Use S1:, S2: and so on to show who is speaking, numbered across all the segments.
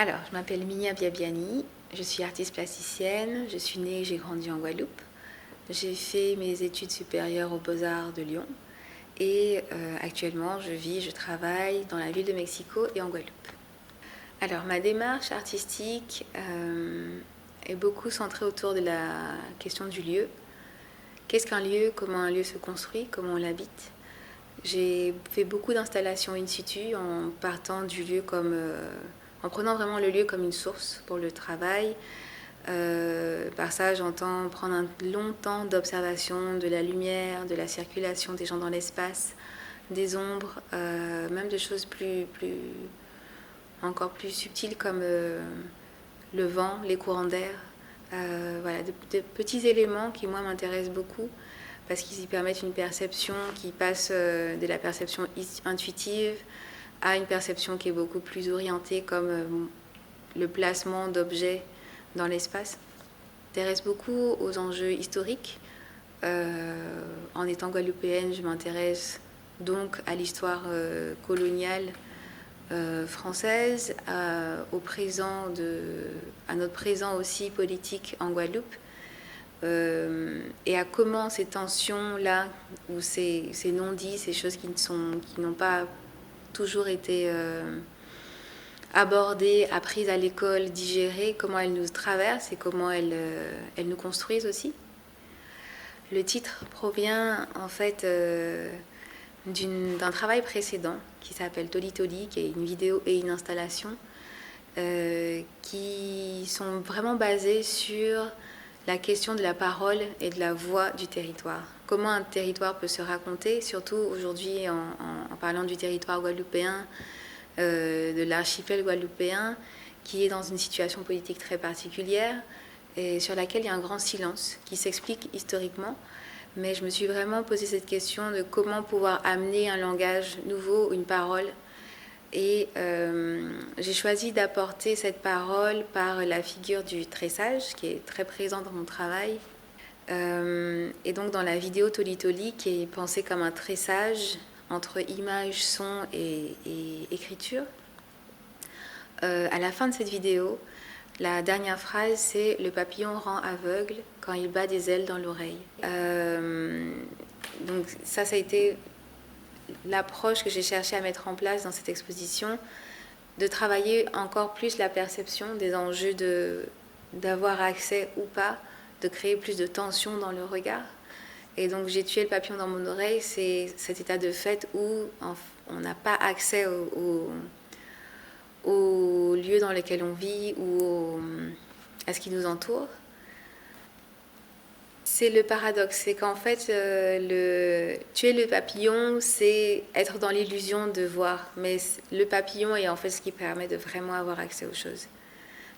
S1: Alors, je m'appelle Minia Biabiani, je suis artiste plasticienne, je suis née et j'ai grandi en Guadeloupe. J'ai fait mes études supérieures aux Beaux-Arts de Lyon et actuellement je travaille dans la ville de Mexico et en Guadeloupe. Alors, ma démarche artistique est beaucoup centrée autour de la question du lieu. Qu'est-ce qu'un lieu? Comment un lieu se construit? Comment on l'habite? J'ai fait beaucoup d'installations in situ en partant du lieu en prenant vraiment le lieu comme une source pour le travail. Par ça, j'entends prendre un long temps d'observation de la lumière, de la circulation des gens dans l'espace, des ombres, même de choses encore plus subtiles comme le vent, les courants d'air. Voilà, de petits éléments qui, moi, m'intéressent beaucoup parce qu'ils y permettent une perception qui passe de la perception intuitive à une perception qui est beaucoup plus orientée comme le placement d'objets dans l'espace. Je m'intéresse beaucoup aux enjeux historiques. En étant guadeloupéenne, je m'intéresse donc à l'histoire coloniale française, à notre présent aussi politique en Guadeloupe. Et à comment ces tensions-là, ou ces non-dits, ces choses qui n'ont pas toujours été abordées, apprises à l'école, digérées, comment elles nous traversent et comment elles nous construisent aussi. Le titre provient en fait d'un travail précédent qui s'appelle Toli Toli, qui est une vidéo et une installation qui sont vraiment basées sur la question de la parole et de la voix du territoire. Comment un territoire peut se raconter, surtout aujourd'hui en parlant du territoire guadeloupéen, de l'archipel guadeloupéen, qui est dans une situation politique très particulière et sur laquelle il y a un grand silence qui s'explique historiquement. Mais je me suis vraiment posé cette question de comment pouvoir amener un langage nouveau, une parole. Et j'ai choisi d'apporter cette parole par la figure du tressage, qui est très présente dans mon travail. Et donc dans la vidéo Toli Toli, qui est pensée comme un tressage entre image, son et écriture. À la fin de cette vidéo, la dernière phrase, c'est « Le papillon rend aveugle quand il bat des ailes dans l'oreille ». Donc ça a été l'approche que j'ai cherché à mettre en place dans cette exposition, de travailler encore plus la perception des enjeux d'avoir accès ou pas, de créer plus de tension dans le regard. Et donc j'ai tué le papillon dans mon oreille, c'est cet état de fait où on n'a pas accès aux lieux dans lesquels on vit ou à ce qui nous entoure. C'est le paradoxe, c'est qu'en fait, tuer le papillon, c'est être dans l'illusion de voir. Mais le papillon est en fait ce qui permet de vraiment avoir accès aux choses.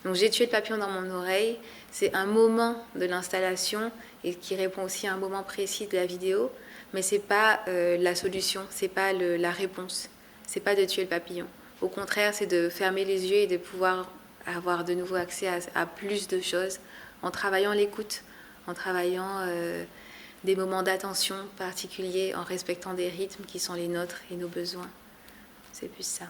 S1: Donc j'ai tué le papillon dans mon oreille, c'est un moment de l'installation et qui répond aussi à un moment précis de la vidéo, mais c'est pas la solution, c'est pas la réponse, c'est pas de tuer le papillon. Au contraire, c'est de fermer les yeux et de pouvoir avoir de nouveau accès à plus de choses en travaillant l'écoute, en travaillant des moments d'attention particuliers, en respectant des rythmes qui sont les nôtres et nos besoins. C'est plus ça.